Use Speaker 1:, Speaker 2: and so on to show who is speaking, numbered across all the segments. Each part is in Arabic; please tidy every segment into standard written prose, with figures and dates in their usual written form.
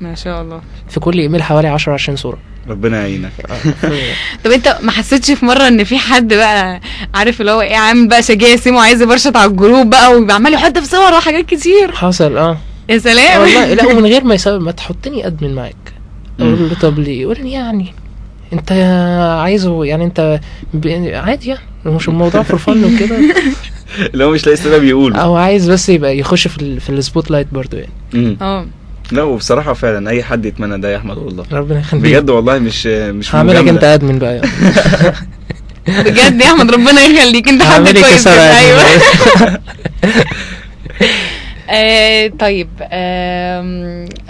Speaker 1: ما شاء الله.
Speaker 2: في كل ايميل حوالي 10-20 صوره.
Speaker 3: ربنا يعينك.
Speaker 1: طب انت ما حسيتش في مره ان في حد بقى عارف اللي هو ايه عامل بقى شجاع سيمو عايز يبرشط على الجروب بقى ويبقى عمال يحط في صور وحاجات كتير؟
Speaker 2: حصل
Speaker 1: يا سلام
Speaker 2: والله. لا ومن غير ما يسبب ما تحطني ادمن معاك. اقول له طب ليه؟ يقول لي يعني انت عايزه يعني انت عادي يعني مش الموضوع فور فن وكده.
Speaker 3: لو مش لاقي سبب يقول
Speaker 2: او عايز بس يبقى يخش في السبوت لايت برضه يعني.
Speaker 3: لا وبصراحه فعلا اي حد يتمنى ده يا احمد والله.
Speaker 2: ربنا يخليك
Speaker 3: بجد والله مش
Speaker 2: هعملك انت ادمن بقى يعني.
Speaker 1: بجد يا احمد ربنا يخليك انت حد كويس. ايوه. طيب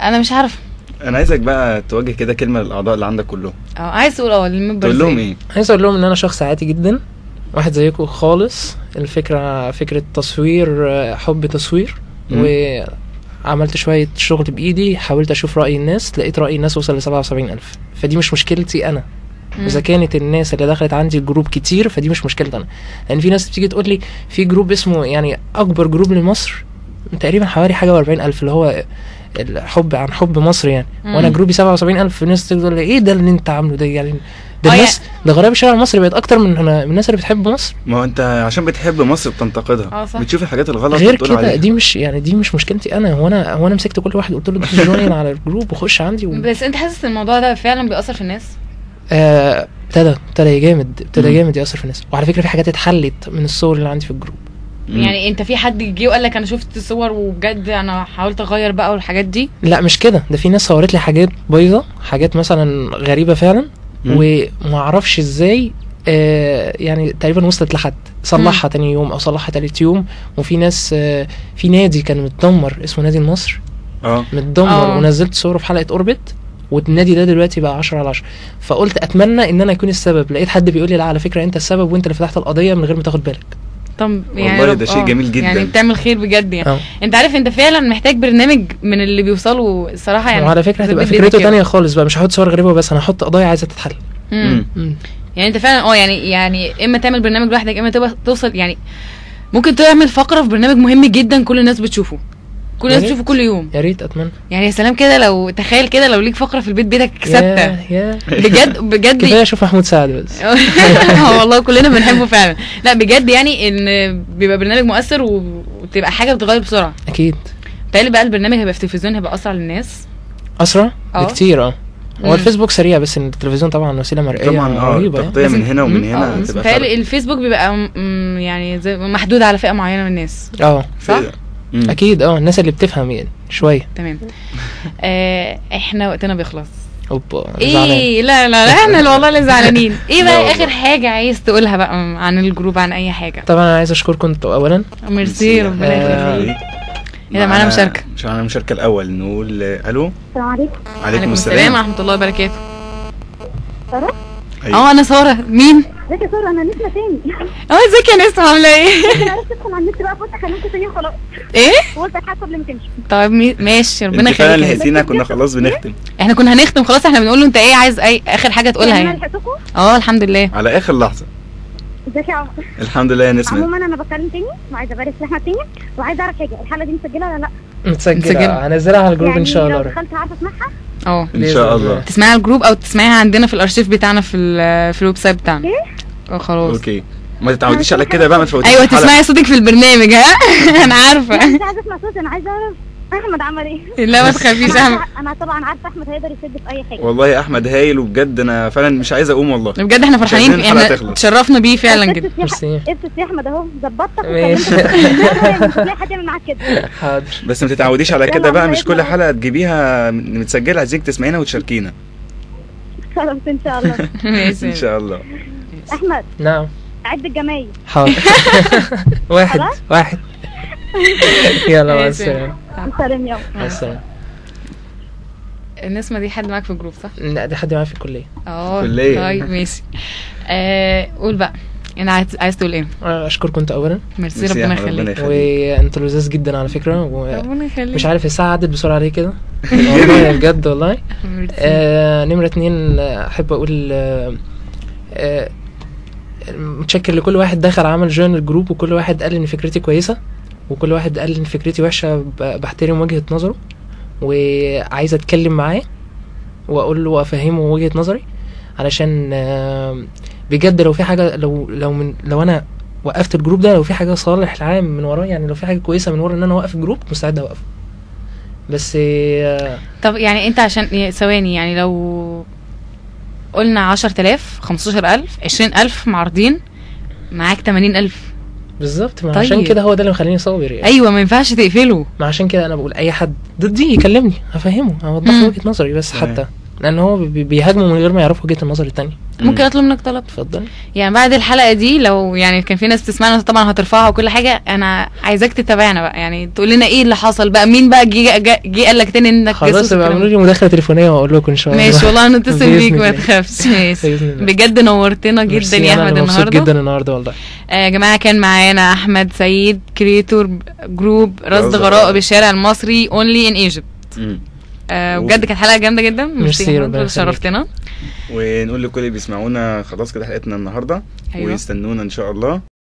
Speaker 1: انا مش عارفه.
Speaker 3: انا عايزك بقى توجه كده كلمه للاعضاء اللي عندك كلهم.
Speaker 1: عايز تقول للممبرز
Speaker 3: تقول لهم ايه؟
Speaker 2: عايز اقول لهم ان انا شخص عادي جدا، واحد زيكم خالص. الفكره فكره تصوير، حب تصوير، وعملت شويه شغل بايدي. حاولت اشوف راي الناس، لقيت راي الناس وصل ل77,000. فدي مش مشكلتي انا. اذا كانت الناس اللي دخلت عندي الجروب كتير فدي مش مشكلتي انا. لان في ناس بتيجي تقول لي في جروب اسمه يعني اكبر جروب لمصر تقريبا حوالي حاجه و40,000 اللي هو الحب عن حب مصر يعني. وانا جروبي 77,000. الناس تقول لي ايه ده اللي انت عامله ده يعني؟ ده الناس ده غراب الشارع المصري بقت اكتر من الناس اللي بتحب مصر.
Speaker 3: ما هو انت عشان بتحب مصر بتنتقدها، بتشوف الحاجات الغلط
Speaker 2: غير كده. دي مش مشكلتي انا. هو انا مسكت كل واحد قلت له ده جوين على الجروب وخش عندي
Speaker 1: بس انت حاسس الموضوع ده فعلا بيأثر في الناس؟
Speaker 2: ابتدى جامد يأثر في الناس. وعلى فكره في حاجات اتحلت من الصور اللي عندي في الجروب.
Speaker 1: يعني انت في حد جه وقال لك انا شفت صور وبجد انا حاولت اغير بقى والحاجات دي؟
Speaker 2: لا مش كده. ده في ناس صورت لي حاجات بايظه، حاجات مثلا غريبه فعلا، وما اعرفش ازاي يعني تقريبا وصلت لحد صلحها تاني يوم او صلحها تالت يوم. وفي ناس في نادي كان متدمر اسمه نادي النصر متدمر ونزلت صوره في حلقه اوربت، والنادي ده دلوقتي بقى 10/10. فقلت اتمنى ان انا اكون السبب. لقيت حد بيقول لي لا على فكره انت السبب وانت اللي فتحت القضيه من غير ما تاخد بالك.
Speaker 1: طب يعني
Speaker 3: والله ده شيء جميل جدا
Speaker 1: يعني بتعمل خير بجد يعني. انت عارف انت فعلا محتاج برنامج من اللي بيوصلوا الصراحه يعني.
Speaker 2: وعلى فكره هتبقى فكرته تانية خالص بقى. مش هحط صور غريبه بس انا هحط قضايا عايزه تتحل.
Speaker 1: يعني انت فعلا يعني اما تعمل برنامج لوحدك اما تبقى توصل يعني. ممكن تعمل فقره في برنامج مهم جدا كل الناس بتشوفه، كل الناس تشوفه كل يوم.
Speaker 2: يا ريت اتمنى
Speaker 1: يعني. يا سلام كده لو تخيل كده لو ليك فقره في البيت بيتك ثابته. بجد
Speaker 2: كفايه اشوف محمود سعد بس.
Speaker 1: والله كلنا بنحبه فعلا. لا بجد يعني ان بيبقى برنامج مؤثر وتبقى حاجه بتتغير بسرعه.
Speaker 2: اكيد.
Speaker 1: بالتالي بقى البرنامج هيبقى في التلفزيون هيبقى اسرع للناس، اسرع
Speaker 2: بكتير. هو الفيسبوك سريع بس التلفزيون طبعا وسيله مرئيه
Speaker 3: طبعا
Speaker 2: رهيبه.
Speaker 3: تغطيه من هنا ومن هنا.
Speaker 1: بالتالي الفيسبوك بيبقى يعني زي محدود على فئه معينه من الناس. صح.
Speaker 2: اكيد الناس اللي بتفهم يعني شويه.
Speaker 1: تمام. احنا وقتنا بيخلص.
Speaker 2: اوبا
Speaker 1: ايه لا احنا والله اللي زعلانين. ايه بقى اخر حاجه عايز تقولها بقى عن الجروب عن اي حاجه؟
Speaker 2: طبعا انا عايز اشكركم انتوا اولا.
Speaker 1: ميرسي ربنا يخليك. هنا معانا مشاركه.
Speaker 3: مش معانا مشاركه الاول نقول الو.
Speaker 4: السلام عليكم.
Speaker 3: وعليكم السلام
Speaker 1: ورحمه الله وبركاته.
Speaker 4: ساره؟
Speaker 1: انا ساره. مين؟
Speaker 4: ازيك يا ساره؟ انا نسمه تاني.
Speaker 1: ازيك يا نسمه عامله ايه؟
Speaker 4: انا عرفت ادخل على النت بقى فقلت اكلمكم تاني وخلاص.
Speaker 1: ايه؟
Speaker 4: قلت الحق قبل ما تمشي.
Speaker 1: طيب ماشي ربنا يخليك.
Speaker 3: فعلا لقيتينا كنا خلاص بنختم.
Speaker 1: احنا كنا هنختم خلاص. احنا بنقول له انت ايه عايز اخر حاجه تقولها
Speaker 4: يعني. لحقتكم؟
Speaker 1: الحمد لله
Speaker 3: على اخر لحظه.
Speaker 4: ازيك يا عمر؟
Speaker 3: الحمد لله يا نسمه.
Speaker 4: عموما انا بتكلم تاني وعايزه ابارك لاحمد تاني وعايزه اعرف حاجه. الحلقه دي مسجله ولا لا؟
Speaker 2: متسجله. هنزلها على الجروب
Speaker 4: يعني
Speaker 2: ان شاء الله.
Speaker 4: لو دخلت عارفه اسمعها؟
Speaker 3: ان شاء الله.
Speaker 1: تسمعها على الجروب او تسمعها عندنا في الارشيف بتاعنا في الويب سايت بتاعنا.
Speaker 4: ايه؟
Speaker 1: خلاص
Speaker 3: اوكي. ما تتعوديش على كده بقى. ما تفوتيش.
Speaker 1: ايوه تسمعي صوتك في البرنامج. انا عارفه.
Speaker 4: مش عايزه اسمع صوتي. انا عايزه اعرف احمد عمل ايه.
Speaker 1: لا ما تخافيش.
Speaker 4: انا طبعا عارفه احمد هيقدر يسد في اي حاجه.
Speaker 3: والله احمد هايل وبجد انا فعلا مش عايز اقوم والله.
Speaker 1: بجد احنا فرحانين. احنا تشرفنا بيه فعلا جدا.
Speaker 4: ميرسي. يا احمد اهو ظبطتك
Speaker 2: ماشي.
Speaker 4: مش لاقي حد يعمل معاك كده.
Speaker 2: حاضر.
Speaker 3: بس ما تتعوديش على كده بقى. مش كل حلقه تجيبيها متسجله. عايزينك تسمعينا وتشاركينا.
Speaker 4: خلاص ان شاء الله.
Speaker 1: ماشي
Speaker 3: ان شاء الله.
Speaker 4: احمد.
Speaker 2: نعم.
Speaker 4: عد الجمايل.
Speaker 2: حاضر. واحد. يلا مع السلامه.
Speaker 4: سلام يا
Speaker 2: مع السلامه.
Speaker 1: النسمه دي حد معاك في الجروب صح؟
Speaker 2: لا دي حد معايا في الكليه.
Speaker 3: كليه.
Speaker 1: طيب ماشي. قول بقى انا عايز تقول ايه؟
Speaker 2: اشكركم انتوا اولا.
Speaker 1: ميرسي ربنا يخليك.
Speaker 2: وانتوا لذاذ جدا على فكره.
Speaker 1: ربنا يخليك.
Speaker 2: مش عارف الساعه عدت بسرعه ليه كده. والله بجد والله. نمره 2 احب اقول متشكر لكل واحد دخل عمل جوين الجروب، وكل واحد قال ان فكرتي كويسه، وكل واحد قال ان فكرتي وحشه بحترم وجهه نظره. وعايز اتكلم معاه واقول له وافهمه وجهة نظري، علشان بجد لو في حاجة، لو انا وقفت الجروب ده، لو في حاجة صالح العام من وراه، يعني لو في حاجة كويسة من ورا ان انا اوقف الجروب، مستعد اوقفه. بس
Speaker 1: طب يعني انت عشان ثواني، يعني لو قلنا 10,000 15,000 20,000 معارضين، معاك 80,000
Speaker 2: بالظبط. ما
Speaker 1: طيب.
Speaker 2: عشان كده هو ده اللي مخليني صابر يعني.
Speaker 1: ايوه ما ينفعش تقفله.
Speaker 2: ما عشان كده انا بقول اي حد ضدي يكلمني هفهمه، اوضح له وجهة نظري، بس حتى لان هو بيهاجموا من غير ما يعرفوا وجهة النظر التانية.
Speaker 1: ممكن اطلب منك طلب؟
Speaker 2: اتفضل.
Speaker 1: يعني بعد الحلقه دي لو يعني كان في ناس بتسمعنا طبعا هترفعها وكل حاجه، انا عايزاك تتابعنا بقى، يعني تقول لنا ايه اللي حصل بقى، مين بقى جه قال لك تاني انك
Speaker 2: خلاص يبقى اعملوا لي مداخله تليفونيه واقول لكم ان شاء الله.
Speaker 1: ماشي والله هنتصل
Speaker 2: بإذن
Speaker 1: بيك ما
Speaker 2: الله.
Speaker 1: تخافش. ماشي
Speaker 2: بإذن الله.
Speaker 1: بجد نورتنا جدا يا احمد
Speaker 2: مبسوط
Speaker 1: النهارده.
Speaker 2: جدا النهارده والله.
Speaker 1: يا جماعه كان معانا احمد سيد، كريتور جروب رصد غرائب الشارع المصري اونلي ان ايجيبت. بجد كانت حلقه جامده جدا.
Speaker 2: ميرسي ربنا
Speaker 1: شرفتنا.
Speaker 3: ونقول لكل اللي بيسمعونا خلاص كده حلقتنا النهارده.
Speaker 1: أيوة.
Speaker 3: ويستنونا ان شاء الله.